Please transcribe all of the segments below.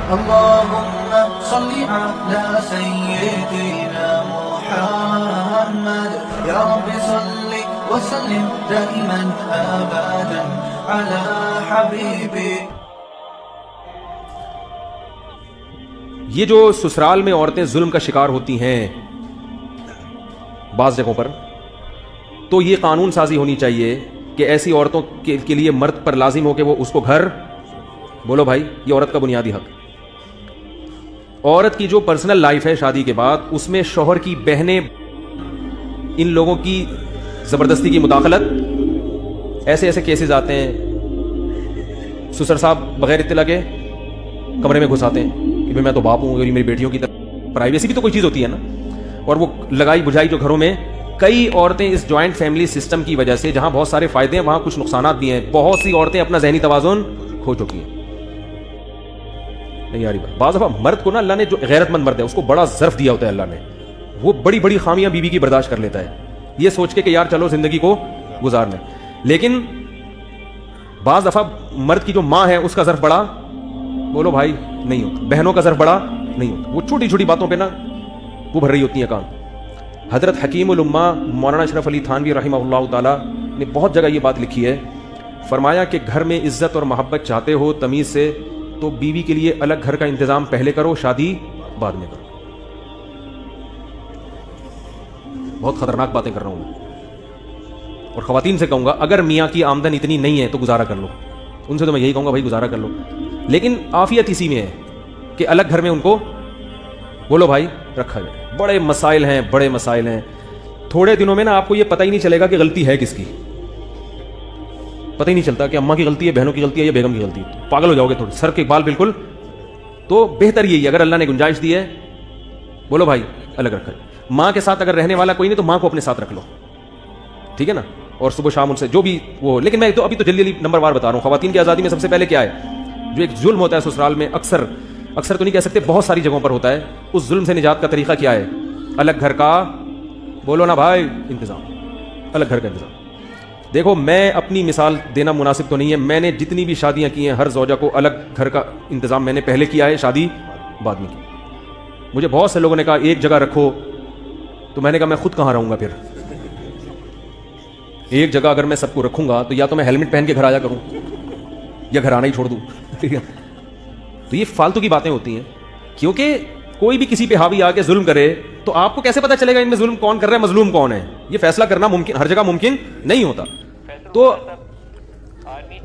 اللهم صل على سيدنا محمد يا رب صل وسلم دائما ابدا على حبيبي. یہ جو سسرال میں عورتیں ظلم کا شکار ہوتی ہیں بعض جگہوں پر، تو یہ قانون سازی ہونی چاہیے کہ ایسی عورتوں کے لیے مرد پر لازم ہو کہ وہ اس کو گھر، بولو بھائی، یہ عورت کا بنیادی حق. عورت کی جو پرسنل لائف ہے شادی کے بعد، اس میں شوہر کی بہنیں، ان لوگوں کی زبردستی کی مداخلت، ایسے ایسے کیسز آتے ہیں سسر صاحب بغیر اطلاع کے کمرے میں گھس آتے ہیں کہ میں تو باپ ہوں اور میری بیٹیوں کی طرف. پرائیویسی بھی تو کوئی چیز ہوتی ہے نا. اور وہ لگائی بجھائی جو گھروں میں، کئی عورتیں اس جوائنٹ فیملی سسٹم کی وجہ سے، جہاں بہت سارے فائدے ہیں وہاں کچھ نقصانات بھی ہیں، بہت سی عورتیں اپنا ذہنی توازن کھو چکی ہیں. نہیں یاری بات، بعض دفعہ مرد کو نا اللہ نے، جو غیرت مند مرد ہے اس کو بڑا ظرف دیا ہوتا ہے اللہ نے، وہ بڑی بڑی خامیاں بیوی کی برداشت کر لیتا ہے یہ سوچ کے کہ یار چلو زندگی کو گزارنا. لیکن بعض دفعہ مرد کی جو ماں ہے اس کا ظرف بڑا، بولو بھائی، نہیں ہوتا. بہنوں کا ظرف بڑا نہیں ہوتا. وہ چھوٹی چھوٹی باتوں پہ نا وہ بھر رہی ہوتی ہیں کان. حضرت حکیم الامہ مولانا اشرف علی تھانوی رحمہ اللہ تعالی نے بہت جگہ یہ بات لکھی ہے. فرمایا کہ گھر میں عزت اور محبت چاہتے ہو تمیز سے، تو بیوی کے لیے الگ گھر کا انتظام پہلے کرو، شادی بعد میں کرو. بہت خطرناک باتیں کر رہا ہوں میں. اور خواتین سے کہوں گا اگر میاں کی آمدن اتنی نہیں ہے تو گزارا کر لو. ان سے تو میں یہی کہوں گا بھائی گزارا کر لو. لیکن عافیت اسی میں ہے کہ الگ گھر میں ان کو، بولو بھائی، رکھا جائے. بڑے مسائل ہیں، بڑے مسائل ہیں. تھوڑے دنوں میں نا آپ کو یہ پتہ ہی نہیں چلے گا کہ غلطی ہے کس کی. پتہ ہی نہیں چلتا کہ اماں کی غلطی ہے، بہنوں کی غلطی ہے یا بیگم کی غلطی ہے. پاگل ہو جاؤ گے تھوڑے، سر کے بال بالکل. تو بہتر یہی، اگر اللہ نے گنجائش دی ہے، بولو بھائی الگ رکھا جائے. ماں کے ساتھ اگر رہنے والا کوئی نہیں تو ماں کو اپنے ساتھ رکھ لو، ٹھیک ہے نا. اور صبح شام ان سے جو بھی وہ. لیکن میں تو ابھی تو جلدی جلدی نمبر وار بتا رہا ہوں. خواتین کی آزادی میں سب سے پہلے کیا ہے؟ جو ایک ظلم ہوتا ہے سسرال میں، اکثر تو نہیں کہہ سکتے، بہت ساری جگہوں پر ہوتا ہے. اس ظلم سے نجات کا طریقہ کیا ہے؟ الگ گھر کا، بولو نا بھائی، انتظام. الگ گھر کا انتظام. دیکھو میں اپنی مثال دینا مناسب تو نہیں ہے، میں نے جتنی بھی شادیاں کی ہیں ہر زوجہ کو الگ گھر کا انتظام میں نے پہلے کیا ہے، شادی بعد میں کی. مجھے بہت سے لوگوں نے کہا ایک جگہ رکھو، تو میں نے کہا میں خود کہاں رہوں گا پھر. ایک جگہ اگر میں سب کو رکھوں گا تو یا تو میں ہیلمٹ پہن کے گھر آیا کروں یا گھر آنا ہی چھوڑ دوں. ٹھیک ہے. تو یہ فالتو کی باتیں ہوتی ہیں، کیونکہ کوئی بھی کسی پہ حاوی آ کے ظلم کرے تو آپ کو کیسے پتہ چلے گا ان میں ظلم کون کر رہا ہے، مظلوم کون ہے؟ یہ فیصلہ کرنا ممکن ہر جگہ ممکن نہیں ہوتا. تو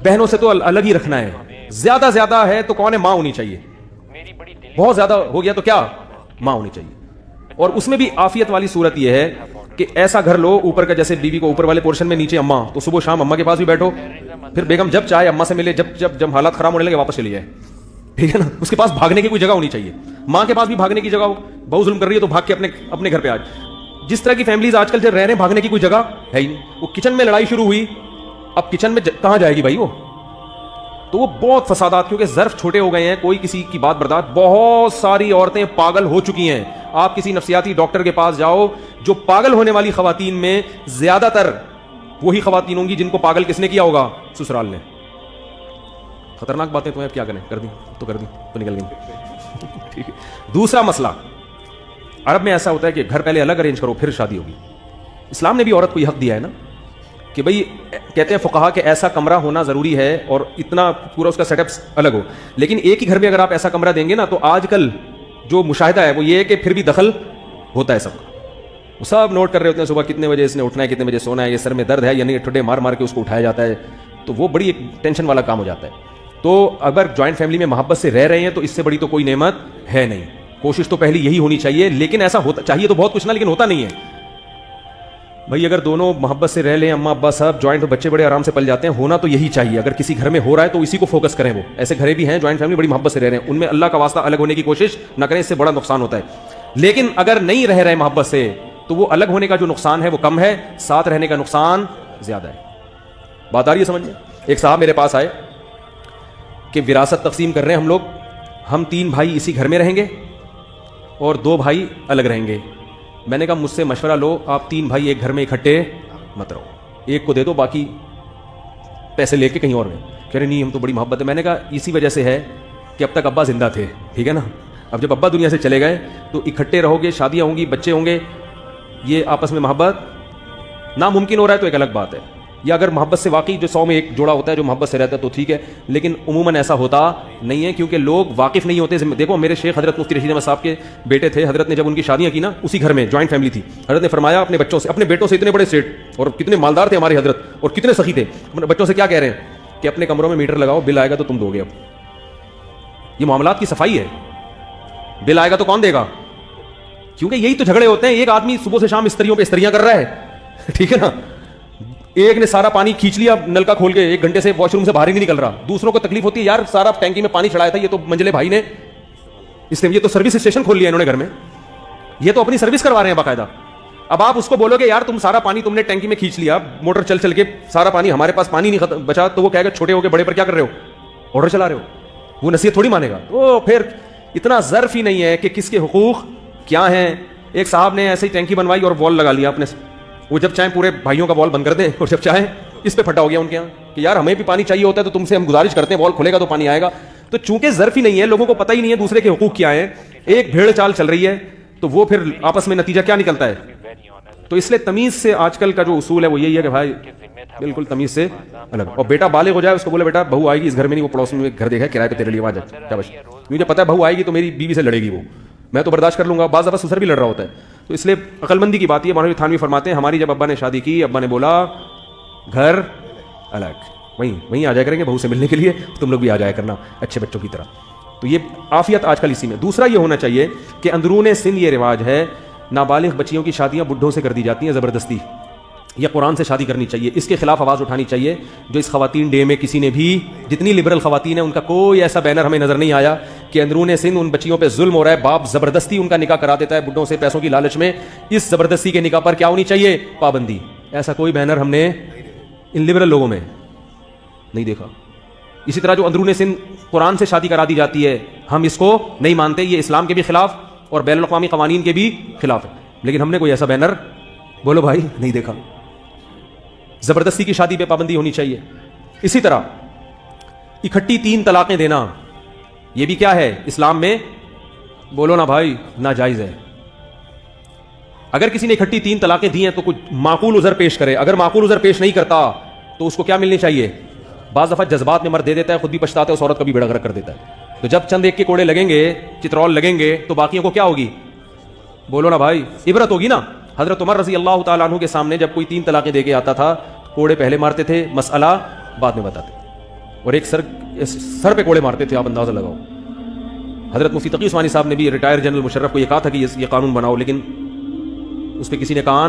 بہنوں سے تو الگ ہی رکھنا ہے. زیادہ زیادہ ہے تو کون ہے؟ ماں ہونی چاہیے. بہت زیادہ ہو گیا تو کیا؟ ماں ہونی چاہیے. اور اس میں بھی عافیت والی صورت یہ ہے کہ ایسا گھر لو اوپر کا، جیسے بیوی کو اوپر والے پورشن میں، نیچے اماں، تو صبح شام اماں کے پاس بھی بیٹھو. پھر بیگم جب چاہے اماں سے ملے، جب حالات خراب ہونے لگے واپس چلی جائے. ٹھیک ہے نا. اس کے پاس بھاگنے کی کوئی جگہ ہونی چاہیے. ماں کے پاس بھی بھاگنے کی جگہ ہو. بہو ظلم کر رہی ہے تو بھاگ کے اپنے گھر پہ آج. جس طرح کی فیملیز آج کل جو رہ رہے ہیں، بھاگنے کی کوئی جگہ ہے ہی نہیں. وہ کچن میں لڑائی شروع ہوئی، اب کچن میں کہاں جائے گی بھائی وہ؟ تو وہ بہت فسادات، کیونکہ ظرف چھوٹے ہو گئے ہیں، کوئی کسی کی بات برداشت. بہت ساری عورتیں پاگل ہو چکی ہیں. آپ کسی نفسیاتی ڈاکٹر کے پاس جاؤ، جو پاگل ہونے والی خواتین میں زیادہ تر وہی خواتین ہوں گی جن کو پاگل کس نے کیا ہوگا؟ سسرال نے. خطرناک باتیں تو ہیں، کیا کریں، کر دی تو نکل گئی. ٹھیک ہے. دوسرا مسئلہ، عرب میں ایسا ہوتا ہے کہ گھر پہلے الگ ارینج کرو پھر شادی ہوگی. اسلام نے بھی عورت کو یہ حق دیا ہے نا کہ بھئی، کہتے ہیں فقہا کہ ایسا کمرہ ہونا ضروری ہے اور اتنا پورا اس کا سیٹ اپ الگ ہو. لیکن ایک ہی گھر میں اگر آپ ایسا کمرہ دیں گے نا، تو آج کل جو مشاہدہ ہے وہ یہ ہے کہ پھر بھی دخل ہوتا ہے سب کا. وہ سب نوٹ کر رہے ہوتے ہیں صبح کتنے بجے اس نے اٹھنا ہے، کتنے بجے سونا ہے، یہ سر میں درد ہے یعنی ٹھڈے مار مار کے اس کو اٹھایا جاتا ہے. تو وہ بڑی ایک ٹینشن والا کام ہو جاتا ہے. تو اگر جوائنٹ فیملی میں محبت سے رہ رہے ہیں تو اس سے بڑی تو کوئی نعمت ہے نہیں. کوشش تو پہلی یہی ہونی چاہیے. لیکن ایسا ہوتا چاہیے تو بہت کچھ نہ، لیکن ہوتا نہیں ہے. بھائی اگر دونوں محبت سے رہ لیں، اماں ابا صاحب جوائنٹ، بچے بڑے آرام سے پل جاتے ہیں. ہونا تو یہی چاہیے. اگر کسی گھر میں ہو رہا ہے تو اسی کو فوکس کریں. وہ ایسے گھریں بھی ہیں جوائنٹ فیملی بڑی محبت سے رہ رہے ہیں، ان میں اللہ کا واسطہ الگ ہونے کی کوشش نہ کریں، اس سے بڑا نقصان ہوتا ہے. لیکن اگر نہیں رہ رہے محبت سے تو وہ الگ ہونے کا جو نقصان ہے وہ کم ہے، ساتھ رہنے کا نقصان زیادہ ہے. بات آ رہی ہے سمجھ میں؟ ایک صاحب میرے پاس آئے کہ وراثت تقسیم کر رہے ہیں ہم لوگ، ہم 3 بھائی اسی گھر میں رہیں گے اور 2 بھائی الگ رہیں گے. میں نے کہا مجھ سے مشورہ لو، آپ 3 بھائی ایک گھر میں اکٹھے مت رہو، ایک کو دے دو، باقی پیسے لے کے کہیں اور گئے. کہہ رہے نہیں ہم تو بڑی محبت ہے. میں نے کہا اسی وجہ سے ہے کہ اب تک ابا زندہ تھے, ٹھیک ہے نا. اب جب ابا دنیا سے چلے گئے تو اکٹھے رہو گے, شادیاں ہوں گی, بچے ہوں گے, یہ آپس میں محبت ناممکن ہو رہا ہے تو ایک الگ بات ہے. یا اگر محبت سے واقعی جو 100 میں ایک جوڑا ہوتا ہے جو محبت سے رہتا ہے تو ٹھیک ہے, لیکن عموماً ایسا ہوتا نہیں ہے کیونکہ لوگ واقف نہیں ہوتے. دیکھو میرے شیخ حضرت مفتی رشید احمد صاحب کے بیٹے تھے, حضرت نے جب ان کی شادیاں کی نا اسی گھر میں جوائنٹ فیملی تھی, حضرت نے فرمایا اپنے بچوں سے, اپنے بیٹوں سے, اتنے بڑے سیٹ اور کتنے مالدار تھے ہمارے حضرت اور کتنے سخی تھے, اپنے بچوں سے کیا کہہ رہے ہیں کہ اپنے کمروں میں میٹر لگاؤ, بل آئے گا تو تم دو گے. اب یہ معاملات کی صفائی ہے, بل آئے گا تو کون دے گا, کیونکہ یہی تو جھگڑے ہوتے ہیں. ایک آدمی صبح سے شام استریوں پہ استریاں کر رہا ہے, ٹھیک ہے نا, ایک نے سارا پانی کھینچ لیا نل کا کھول کے, 1 گھنٹے سے واش روم سے باہر ہی نہیں نکل رہا. دوسروں کو تکلیف ہوتی ہے, یار سارا ٹینکی میں پانی چڑھایا تھا, یہ تو منجلے بھائی نے, اس نے یہ تو سروس اسٹیشن کھول لیا انہوں نے گھر میں, یہ تو اپنی سروس کروا رہے ہیں باقاعدہ. اب آپ اس کو بولو گے یار تم سارا پانی تم نے ٹینکی میں کھینچ لیا, موٹر چل چل کے سارا پانی, ہمارے پاس پانی نہیں بچا, تو وہ کہے گا چھوٹے ہو کے بڑے پر کیا کر رہے ہو, آرڈر چلا رہے ہو. وہ نصیحت تھوڑی مانے گا. وہ پھر اتنا ظرف ہی نہیں ہے کہ کس کے حقوق کیا ہیں. ایک صاحب نے ایسے ہی ٹینکی بنوائی اور وال لگا لیا اپنے, وہ جب چاہیں پورے بھائیوں کا وال بند کر دیں اور جب چاہیں اس پہ پھٹا ہو گیا ان کے یہاں کہ یار ہمیں بھی پانی چاہیے ہوتا ہے تو تم سے ہم گزارش کرتے ہیں, وال کھلے گا تو پانی آئے گا. تو چونکہ ظرف ہی نہیں ہے, لوگوں کو پتہ ہی نہیں ہے دوسرے کے حقوق کیا ہیں, ایک بھیڑ چال چل رہی ہے, تو وہ پھر آپس میں نتیجہ کیا نکلتا ہے. تو اس لیے تمیز سے آج کل کا جو اصول ہے وہ یہی ہے کہ بھائی بالکل تمیز سے الگ. اور بیٹا بالغ ہو جائے اس کو بولے بیٹا بہو آئے گی اس گھر میں نہیں, وہ پڑوس میں گھر دیکھا ہے کرائے پہ تیرے لیے آواز ہے, کیا بچ مجھے پتا ہے بہو آئے گی تو میری بیوی سے لڑے گی, وہ میں تو برداشت کر لوں گا. بعض دفعہ سسر بھی لڑ رہا ہوتا ہے. تو اس لیے عقل مندی کی بات یہ, مولانا تھانوی فرماتے ہیں ہماری جب ابا نے شادی کی, ابا نے بولا گھر الگ, وہیں آ جایا کریں گے بہو سے ملنے کے لیے, تم لوگ بھی آ جایا کرنا اچھے بچوں کی طرح. تو یہ عافیت آج کل اسی میں. دوسرا یہ ہونا چاہیے کہ اندرون سندھ یہ رواج ہے, نابالغ بچیوں کی شادیاں بڈھوں سے کر دی جاتی ہیں زبردستی. یہ قرآن سے شادی کرنی چاہیے, اس کے خلاف آواز اٹھانی چاہیے. جو اس خواتین ڈے میں کسی نے بھی, جتنی لبرل خواتین ہیں ان کا کوئی ایسا بینر ہمیں نظر نہیں آیا کہ اندرون سندھ ان بچیوں پہ ظلم ہو رہا ہے, باپ زبردستی ان کا نکاح کرا دیتا ہے بڈھوں سے پیسوں کی لالچ میں. اس زبردستی کے نکاح پر کیا ہونی چاہیے, پابندی. ایسا کوئی بینر ہم نے ان لبرل لوگوں میں نہیں دیکھا. اسی طرح جو اندرون سندھ قرآن سے شادی کرا دی جاتی ہے, ہم اس کو نہیں مانتے, یہ اسلام کے بھی خلاف اور بین الاقوامی قوانین کے بھی خلاف ہے, لیکن ہم نے کوئی ایسا بینر بولو بھائی نہیں دیکھا. زبردستی کی شادی پہ پابندی ہونی چاہیے. اسی طرح اکٹھی 3 طلاقیں دینا, یہ بھی کیا ہے اسلام میں, بولو نا بھائی ناجائز ہے. اگر کسی نے اکٹھی 3 طلاقیں دی ہیں تو کچھ معقول عذر پیش کرے. اگر معقول عذر پیش نہیں کرتا تو اس کو کیا ملنی چاہیے. بعض دفعہ جذبات میں مرد دے دیتا ہے, خود بھی پچھتاتا ہے, اس عورت کا بھی بیڑا غرق کر دیتا ہے. تو جب چند ایک کے کوڑے لگیں گے, چترول لگیں گے, تو باقیوں کو کیا ہوگی, بولو نا بھائی عبرت ہوگی نا. حضرت عمر رضی اللہ تعالیٰ عنہ کے سامنے جب کوئی 3 طلاقیں دے کے آتا تھا, کوڑے پہلے مارتے تھے, مسئلہ بعد میں بتاتے, اور ایک سر پہ کوڑے مارتے تھے. آپ اندازہ لگاؤ. حضرت مفتی تقی عثمانی صاحب نے بھی ریٹائر جنرل مشرف کو یہ کہا تھا کہ یہ قانون بناؤ, لیکن اس پہ کسی نے کہا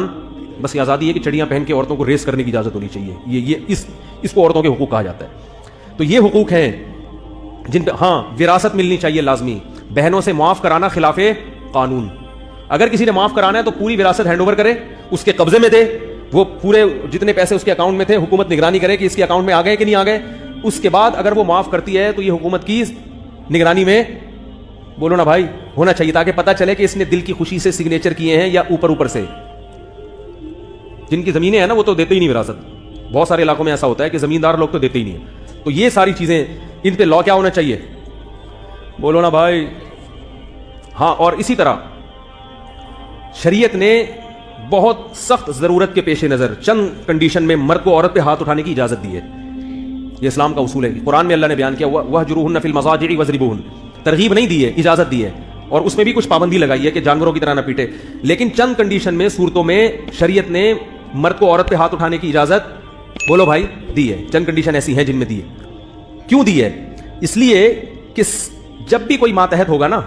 بس یہ آزادی ہے کہ چڑیاں پہن کے عورتوں کو ریس کرنے کی اجازت ہونی چاہیے. یہ اس کو عورتوں کے حقوق کہا جاتا ہے. تو یہ حقوق ہیں جن پہ ہاں وراثت ملنی چاہیے لازمی. بہنوں سے معاف کرانا خلاف قانون. اگر کسی نے معاف کرانا ہے تو پوری وراثت ہینڈ اوور کرے, اس کے قبضے میں دے, وہ پورے جتنے پیسے اس کے اکاؤنٹ میں تھے حکومت نگرانی کرے کہ اس کے اکاؤنٹ میں آ گئے کہ نہیں آ گئے. اس کے بعد اگر وہ معاف کرتی ہے تو یہ حکومت کی نگرانی میں, بولو نا بھائی, ہونا چاہیے, تاکہ پتہ چلے کہ اس نے دل کی خوشی سے سگنیچر کیے ہیں یا اوپر سے. جن کی زمینیں ہیں نا وہ تو دیتے ہی نہیں وراثت. بہت سارے علاقوں میں ایسا ہوتا ہے کہ زمیندار لوگ تو دیتے ہی نہیں ہیں. تو یہ ساری چیزیں, ان پہ لا کیا ہونا چاہیے, بولو نا بھائی. ہاں, اور اسی طرح شریعت نے بہت سخت ضرورت کے پیش نظر چند کنڈیشن میں مرد کو عورت پہ ہاتھ اٹھانے کی اجازت دی ہے. یہ اسلام کا اصول ہے. قرآن میں اللہ نے بیان کیا وَاهْجُرُوهُنَّ فِي الْمَضَاجِعِ وَاضْرِبُوهُنَّ, ترغیب نہیں دی ہے, اجازت دی ہے, اور اس میں بھی کچھ پابندی لگائی ہے کہ جانوروں کی طرح نہ پیٹے. لیکن چند کنڈیشن میں, صورتوں میں شریعت نے مرد کو عورت پہ ہاتھ اٹھانے کی اجازت, بولو بھائی, دی ہے. چند کنڈیشن ایسی ہیں جن میں دی ہے. کیوں دی ہے؟ اس لیے کہ جب بھی کوئی ماتحت ہوگا نا,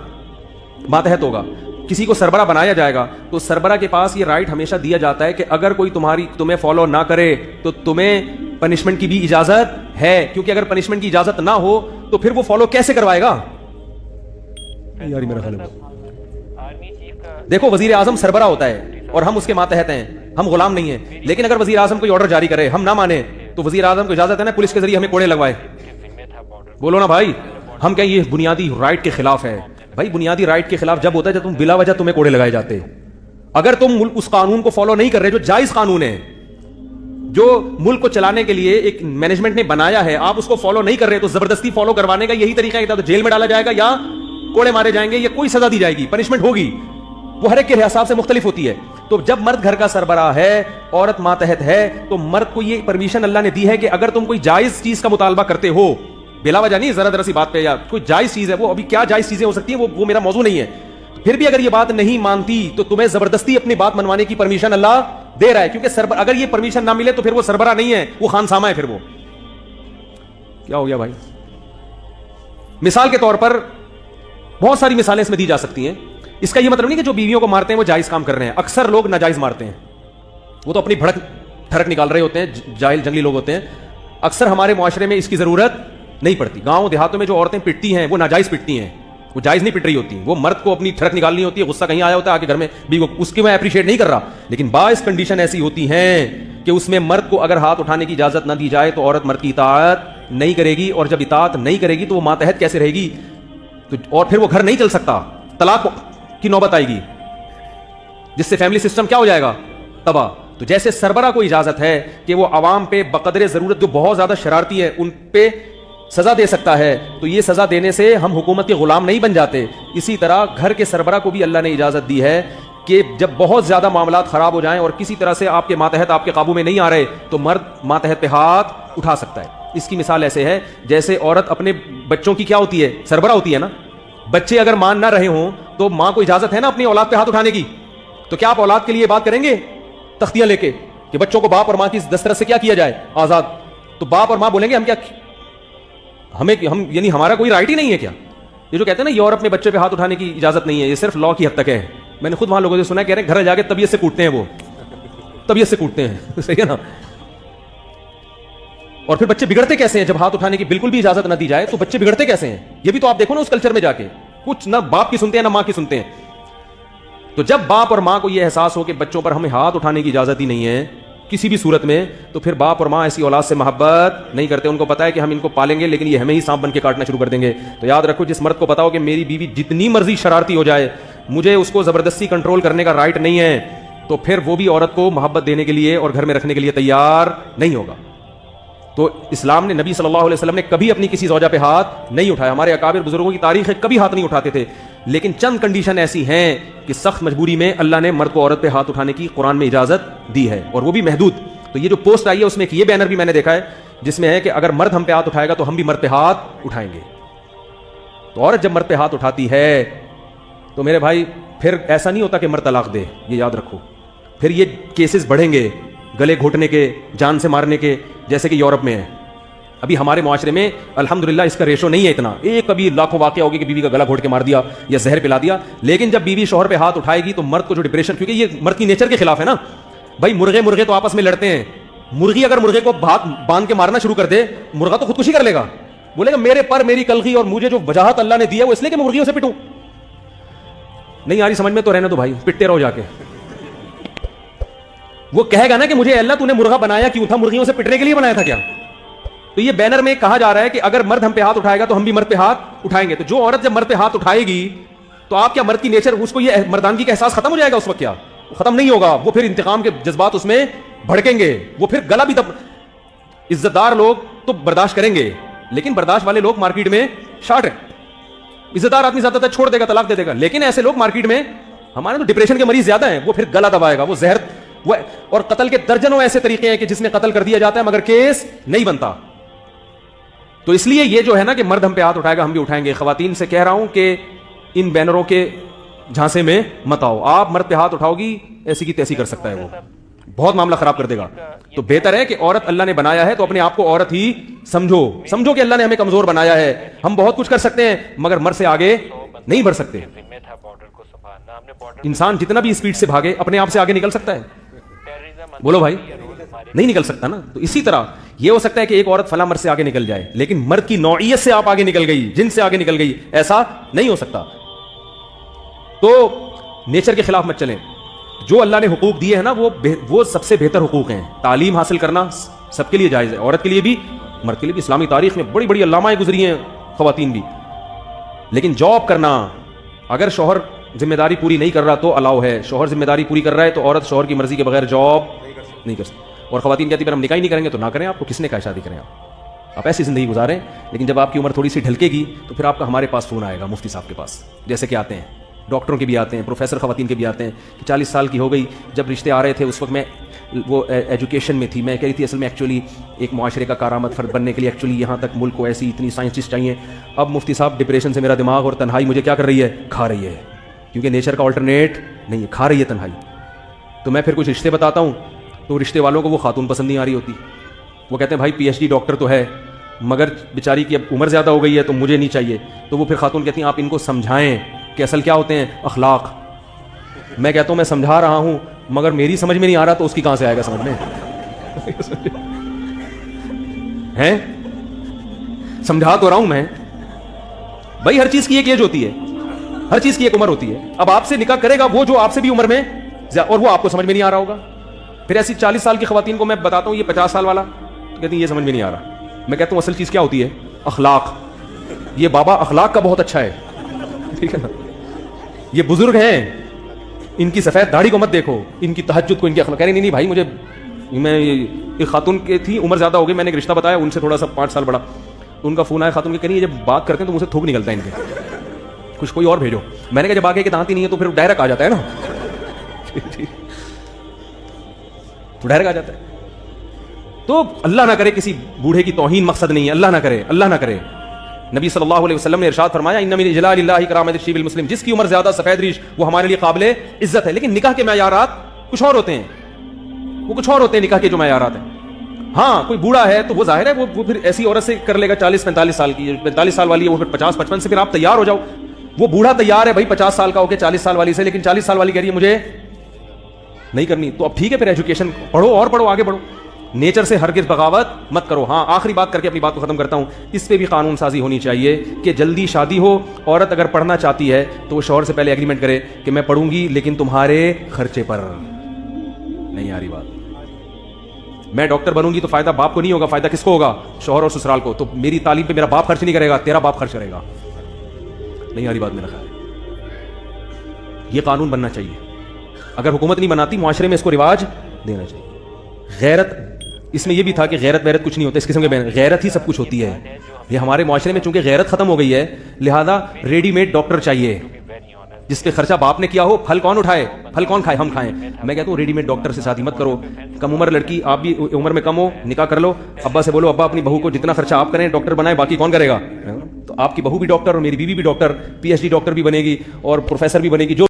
ماتحت ہوگا, کسی کو سربراہ بنایا جائے گا, تو سربراہ کے پاس یہ رائٹ ہمیشہ دیا جاتا ہے کہ اگر کوئی تمہیں فالو نہ کرے تو تمہیں پنشمنٹ کی بھی اجازت ہے. کیونکہ اگر پنشمنٹ کی اجازت نہ ہو تو پھر وہ فالو کیسے کروائے گا. یاری میرا خیال ہے, دیکھو وزیر اعظم سربراہ ہوتا ہے اور ہم اس کے ماتحت ہیں, ہم غلام نہیں ہیں. لیکن اگر وزیر اعظم کوئی آرڈر جاری کرے, ہم نہ مانیں, تو وزیر اعظم کو اجازت ہے نا پولیس کے ذریعے ہمیں کوڑے لگوائے. بولو نا بھائی. ہم کہیں یہ بنیادی رائٹ کے خلاف ہے. بھائی بنیادی رائٹ کے خلاف جب ہوتا ہے جب تم بلا وجہ تمہیں کوڑے لگائے جاتے. اگر تم اس قانون کو فالو نہیں کر رہے جو جائز قانون ہے, جو ملک کو چلانے کے لیے ایک مینجمنٹ نے بنایا ہے آپ اس کو فالو نہیں کر رہے تو زبردستی فالو کروانے کا یہی طریقہ ہے کہ جیل میں ڈالا جائے گا یا کوڑے مارے جائیں گے یا کوئی سزا دی جائے گی, پنشمنٹ ہوگی, وہ ہر ایک کے حساب سے مختلف ہوتی ہے. تو جب مرد گھر کا سربراہ ہے, عورت ماتحت ہے, تو مرد کو یہ پرمیشن اللہ نے دی ہے کہ اگر تم کوئی جائز چیز کا مطالبہ کرتے ہو, بلا وجہ نہیں, ذرا سی بات پہ یا کوئی جائز چیز ہے, وہ ابھی کیا جائز چیزیں ہو سکتی ہیں وہ میرا موضوع نہیں ہے, پھر بھی اگر یہ بات نہیں مانتی تو تمہیں زبردستی اپنی بات منوانے کی پرمیشن اللہ دے رہا ہے, کیونکہ اگر یہ پرمیشن نہ ملے تو پھر وہ سربراہ نہیں ہے, وہ خانسامہ ہے. پھر وہ کیا ہو گیا بھائی؟ مثال کے طور پر بہت ساری مثالیں اس میں دی جا سکتی ہیں. اس کا یہ مطلب نہیں کہ جو بیویوں کو مارتے ہیں وہ جائز کام کر رہے ہیں, اکثر لوگ ناجائز مارتے ہیں, وہ تو اپنی بھڑک ٹھڑک نکال رہے ہوتے ہیں, جاہل جنگلی لوگ ہوتے ہیں. اکثر ہمارے معاشرے میں اس کی ضرورت نہیں پڑتی. گاؤں دیہاتوں میں جو عورتیں پٹتی ہیں وہ ناجائز پٹتی ہیں, وہ جائز نہیں پٹ رہی ہوتی, وہ مرد کو اپنی ٹھڑک نکالنی ہوتی ہے, غصہ کہیں آیا ہوتا ہے آ کے گھر میں بیوی کو, اس کی میں اپریشیٹ نہیں کر رہا, لیکن بعض کنڈیشن ایسی ہوتی ہیں کہ اس میں مرد کو اگر ہاتھ اٹھانے کی اجازت نہ دی جائے تو عورت مرد کی اطاعت نہیں کرے گی, اور جب اطاعت نہیں کرے گی تو وہ ماتحت کیسے رہے گی, تو اور پھر وہ گھر نہیں چل سکتا, طلاق کی نوبت آئے گی, جس سے فیملی سسٹم کیا ہو جائے گا, تباہ. تو جیسے سربراہ کو اجازت ہے کہ وہ عوام پہ بقدر ضرورت جو بہت زیادہ شرارتی ہے ان پہ سزا دے سکتا ہے, تو یہ سزا دینے سے ہم حکومت کے غلام نہیں بن جاتے. اسی طرح گھر کے سربراہ کو بھی اللہ نے اجازت دی ہے کہ جب بہت زیادہ معاملات خراب ہو جائیں اور کسی طرح سے آپ کے ماتحت آپ کے قابو میں نہیں آ رہے تو مرد ماتحت پہ ہاتھ اٹھا سکتا ہے. اس کی مثال ایسے ہے جیسے عورت اپنے بچوں کی کیا ہوتی ہے, سربراہ ہوتی ہے نا. بچے اگر مان نہ رہے ہوں تو ماں کو اجازت ہے نا اپنی اولاد پہ ہاتھ اٹھانے کی, تو کیا آپ اولاد کے لیے بات کریں گے تختیاں لے کے کہ بچوں کو باپ اور ماں کی دسترس سے کیا کیا جائے, آزاد؟ تو باپ اور ماں بولیں گے ہم کیا, ہم یعنی ہمارا کوئی رائٹ ہی نہیں ہے کیا؟ یہ جو کہتے ہیں نا یورپ میں بچے پہ ہاتھ اٹھانے کی اجازت نہیں ہے, یہ صرف لا کی حد تک ہے. میں نے خود وہاں لوگوں سے سنا ہے, کہہ رہے ہیں گھر جا کے طبیعت سے کوٹتے ہیں, وہ طبیعت سے کوٹتے ہیں, صحیح ہے نا. اور پھر بچے بگڑتے کیسے ہیں جب ہاتھ اٹھانے کی بالکل بھی اجازت نہ دی جائے, تو بچے بگڑتے کیسے ہیں یہ بھی تو آپ دیکھو نا اس کلچر میں جا کے, کچھ نہ باپ کی سنتے ہیں نہ ماں کی سنتے ہیں. تو جب باپ اور ماں کو یہ احساس ہو کہ بچوں پر ہمیں ہاتھ اٹھانے کی اجازت ہی نہیں ہے کسی بھی صورت میں, تو پھر باپ اور ماں ایسی اولاد سے محبت نہیں کرتے. ان کو پتا ہے کہ ہم ان کو پالیں گے لیکن یہ ہمیں ہی سانپ بن کے کاٹنا شروع کر دیں گے. تو یاد رکھو, جس مرد کو پتا ہو کہ میری بیوی جتنی مرضی شرارتی ہو جائے مجھے اس کو زبردستی کنٹرول کرنے کا رائٹ نہیں ہے, تو پھر وہ بھی عورت کو محبت دینے کے لیے اور گھر میں رکھنے کے لیے تیار نہیں ہوگا. تو اسلام نے, نبی صلی اللہ علیہ وسلم نے کبھی اپنی کسی زوجہ پہ ہاتھ نہیں اٹھایا. ہمارے اکابر بزرگوں کی تاریخ ہے کبھی ہاتھ نہیں اٹھاتے تھے, لیکن چند کنڈیشن ایسی ہیں کہ سخت مجبوری میں اللہ نے مرد کو عورت پہ ہاتھ اٹھانے کی قرآن میں اجازت دی ہے, اور وہ بھی محدود. تو یہ جو پوسٹ آئی ہے اس میں یہ بینر بھی میں نے دیکھا ہے جس میں ہے کہ اگر مرد ہم پہ ہاتھ اٹھائے گا تو ہم بھی مرد پہ ہاتھ اٹھائیں گے. تو عورت جب مرد پہ ہاتھ اٹھاتی ہے تو میرے بھائی پھر ایسا نہیں ہوتا کہ مرد طلاق دے, یہ یاد رکھو. پھر یہ کیسز بڑھیں گے, گلے گھوٹنے کے, جان سے مارنے کے, جیسے کہ یورپ میں ہے. ابھی ہمارے معاشرے میں الحمدللہ اس کا ریشو نہیں ہے اتنا, ایک کبھی لاکھوں واقعہ ہوگی کہ بیوی کا گلا گھوٹ کے مار دیا یا زہر پلا دیا, لیکن جب بیوی شوہر پہ ہاتھ اٹھائے گی تو مرد کو جو ڈپریشن, کیونکہ یہ مرد کی نیچر کے خلاف ہے نا بھائی. مرغے تو آپس میں لڑتے ہیں, مرغی اگر مرغے کو ہاتھ باندھ کے مارنا شروع کر دے, مرغا تو خودکشی کر لے گا, بولے گا میرے پر میری کلغی اور مجھے جو وجاہت اللہ نے دی ہے وہ اس لیے کہ میں مرغیوں سے پٹوں. نہیں آ رہی سمجھ میں تو رہنے دو بھائی, پٹتے رہو جا کے. وہ کہے گا نا کہ مجھے اللہ تو نے مرغا بنایا کیوں تھا, مرغیوں سے پٹنے کے لیے بنایا تھا کیا؟ تو یہ بینر میں کہا جا رہا ہے کہ اگر مرد ہم پہ ہاتھ اٹھائے گا تو ہم بھی مرد پہ ہاتھ اٹھائیں گے. تو جو عورت جب مرد پہ ہاتھ اٹھائے گی تو آپ کیا مرد کی نیچر, اس کو یہ مردانگی کا احساس ختم ہو جائے گا اس وقت؟ کیا ختم نہیں ہوگا, وہ پھر انتقام کے جذبات اس میں بھڑکیں گے, وہ پھر گلا بھی عزت دار لوگ تو برداشت کریں گے, لیکن برداشت والے لوگ مارکیٹ میں شارٹ ہیں. عزت دار آدمی زیادہ تر چھوڑ دے گا, طلاق دے دے گا, لیکن ایسے لوگ مارکیٹ میں, ہمارے تو ڈپریشن کے مریض زیادہ ہیں, وہ پھر گلا دبائے گا, وہ زہر, وہ اور قتل کے درجنوں ایسے طریقے ہیں کہ جس میں قتل کر دیا جاتا ہے مگر کیس نہیں بنتا. تو اس لیے یہ جو ہے نا کہ مرد ہم پہ ہاتھ اٹھائے گا ہم بھی اٹھائیں گے. خواتین سے کہہ رہا ہوں کہ ان بینروں کے جھانسے میں مت آؤ. آپ مرد پہ ہاتھ اٹھاؤ گی ایسی کی تیسی کر سکتا ہے, وہ بہت معاملہ خراب کر دے گا. تو بہتر ہے کہ عورت اللہ نے بنایا ہے تو اپنے آپ کو عورت ہی سمجھو کہ اللہ نے ہمیں کمزور بنایا ہے, ہم بہت کچھ کر سکتے ہیں مگر مرد سے آگے نہیں بڑھ سکتے. انسان جتنا بھی اسپیڈ سے بھاگے اپنے آپ سے آگے نکل سکتا ہے, بولو بھائی, نہیں نکل سکتا نا. تو اسی طرح یہ ہو سکتا ہے کہ ایک عورت فلاں مرد سے آگے نکل جائے, لیکن مرد کی نوعیت سے آپ آگے نکل گئی, جن سے آگے نکل گئی, ایسا نہیں ہو سکتا. تو نیچر کے خلاف مت چلیں. جو اللہ نے حقوق دیے ہیں نا وہ سب سے بہتر حقوق ہیں. تعلیم حاصل کرنا سب کے لیے جائز ہے, عورت کے لیے بھی مرد کے لیے بھی. اسلامی تاریخ میں بڑی بڑی علامائیں گزری ہیں, خواتین بھی. لیکن جاب کرنا, اگر شوہر ذمہ داری پوری نہیں کر رہا تو الاؤ ہے. شوہر ذمہ داری پوری کر رہا ہے تو عورت شوہر کی مرضی کے بغیر جاب نہیں کر سکتی. اور خواتین کہتی ہیں ہم نکاح ہی نہیں کریں گے تو نہ کریں, آپ کو کس نے کہا شادی کریں, آپ ایسی زندگی گزاریں. لیکن جب آپ کی عمر تھوڑی سی ڈھلکے گی تو پھر آپ کا ہمارے پاس فون آئے گا, مفتی صاحب کے پاس, جیسے کہ آتے ہیں ڈاکٹروں کے بھی آتے ہیں, پروفیسر خواتین کے بھی آتے ہیں کہ 40 سال کی ہو گئی. جب رشتے آ رہے تھے اس وقت میں وہ ایجوکیشن میں تھی, میں کہہ رہی تھی اصل میں ایکچولی ایک معاشرے کا کارآمد فرد بننے کے لیے ایکچولی یہاں تک ملک کو ایسی اتنی سائنسسٹ چاہیے. اب مفتی صاحب ڈپریشن سے میرا دماغ اور تنہائی مجھے کیا کر رہی ہے, کھا رہی ہے, کیونکہ نیچر کا آلٹرنیٹ نہیں ہے, کھا رہی ہے تنہائی. تو میں پھر کچھ رشتے بتاتا ہوں تو رشتے والوں کو وہ خاتون پسند نہیں آ رہی ہوتی. وہ کہتے ہیں بھائی پی ایچ ڈی ڈاکٹر تو ہے مگر بیچاری کی اب عمر زیادہ ہو گئی ہے تو مجھے نہیں چاہیے. تو وہ پھر خاتون کہتی ہیں آپ ان کو سمجھائیں کہ اصل کیا ہوتے ہیں اخلاق. میں کہتا ہوں میں سمجھا رہا ہوں مگر میری سمجھ میں نہیں آ رہا تو اس کی کہاں سے آئے گا سمجھ میں ہیں. سمجھا تو رہا ہوں میں بھائی, ہر چیز کی ایک ایج ہوتی ہے, ہر چیز کی ایک عمر ہوتی ہے. اب آپ سے نکاح کرے گا وہ جو آپ سے بھی عمر میں اور وہ آپ کو سمجھ میں نہیں آ رہا ہوگا. پھر ایسی 40 سال کی خواتین کو میں بتاتا ہوں یہ 50 سال والا, کہتی ہیں یہ سمجھ میں نہیں آ رہا. میں کہتا ہوں اصل چیز کیا ہوتی ہے اخلاق. یہ بابا اخلاق کا بہت اچھا ہے, ٹھیک ہے نا, یہ بزرگ ہیں, ان کی سفید داڑھی کو مت دیکھو, ان کی تہجد کو, ان کی اخلاق. کہہ رہی نہیں بھائی مجھے, میں ایک خاتون کی تھی عمر زیادہ ہو گئی, میں نے ایک رشتہ بتایا ان سے تھوڑا سا 5 سال بڑا, تو ان کا فون آیا خاتون کے, کہہ رہی ہے جب بات کرتے ہیں تو مجھ سے تھوک نکلتا ہے ان کے, کچھ کوئی اور بھیجو. میں نے کہا جب آگے کے دانت ہی نہیں ہے تو پھر ڈائریکٹ آ جاتا ہے نا, تو ڈائریکٹ آ جاتا ہے. تو اللہ نہ کرے کسی بوڑھے کی توہین مقصد نہیں ہے, اللہ نہ کرے, اللہ نہ کرے. نبی صلی اللہ علیہ وسلم نے ارشاد فرمایا ان من اجلال اللہ کرامت الشیب المسلم, جس کی عمر زیادہ سفید ریش وہ ہمارے لیے قابل عزت ہے. لیکن نکاح کے معیارات کچھ اور ہوتے ہیں, وہ کچھ اور ہوتے ہیں نکاح کے جو معیارات ہیں. ہاں کوئی بوڑھا ہے تو وہ ظاہر ہے وہ پھر ایسی عورت سے کر لے گا 40-45 سال کی, 45 سال والی ہے وہ پھر 50-55 سے پھر آپ تیار ہو جاؤ. وہ بوڑھا تیار ہے بھائی 50 سال کا ہو کے 40 سال والی سے, لیکن 40 سال والی کہہ رہی ہے مجھے نہیں کرنی. تو اب ٹھیک ہے پھر ایجوکیشن پڑھو اور پڑھو, آگے بڑھو, نیچر سے ہرگز بغاوت مت کرو. ہاں آخری بات کر کے اپنی بات کو ختم کرتا ہوں, اس پہ بھی قانون سازی ہونی چاہیے کہ جلدی شادی ہو. عورت اگر پڑھنا چاہتی ہے تو وہ شوہر سے پہلے ایگریمنٹ کرے کہ میں پڑھوں گی لیکن تمہارے خرچے پر. نہیں آ رہی بات. میں ڈاکٹر بنوں گی تو فائدہ باپ کو نہیں ہوگا, فائدہ کس کو ہوگا, شوہر اور سسرال کو. تو میری تعلیم پہ میرا باپ خرچ نہیں کرے گا, تیرا باپ خرچ کرے گا. نہیں آ رہی بات میرا خیال. یہ قانون بننا چاہیے. اگر حکومت نہیں بناتی معاشرے میں اس کو رواج دینا چاہیے. غیرت اس میں یہ بھی تھا کہ غیرت ویرت کچھ نہیں ہوتا, اس قسم کے غیرت ہی سب کچھ ہوتی ہے. یہ ہمارے معاشرے میں چونکہ غیرت ختم ہو گئی ہے لہذا ریڈی میڈ ڈاکٹر چاہیے جس پہ خرچہ باپ نے کیا ہو. پھل کون اٹھائے, پھل کون کھائے, ہم کھائیں. میں کہتا ہوں ریڈی میڈ ڈاکٹر سے شادی مت کرو. کم عمر لڑکی, آپ بھی عمر میں کم ہو, نکاح کر لو. ابا سے بولو ابا اپنی بہو کو جتنا خرچہ آپ کریں ڈاکٹر بنائے, باقی کون کرے گا. تو آپ کی بہو بھی ڈاکٹر اور میری بیوی بھی doctor, P H D doctor بھی بنے گی اور پروفیسر بھی بنے گی. جو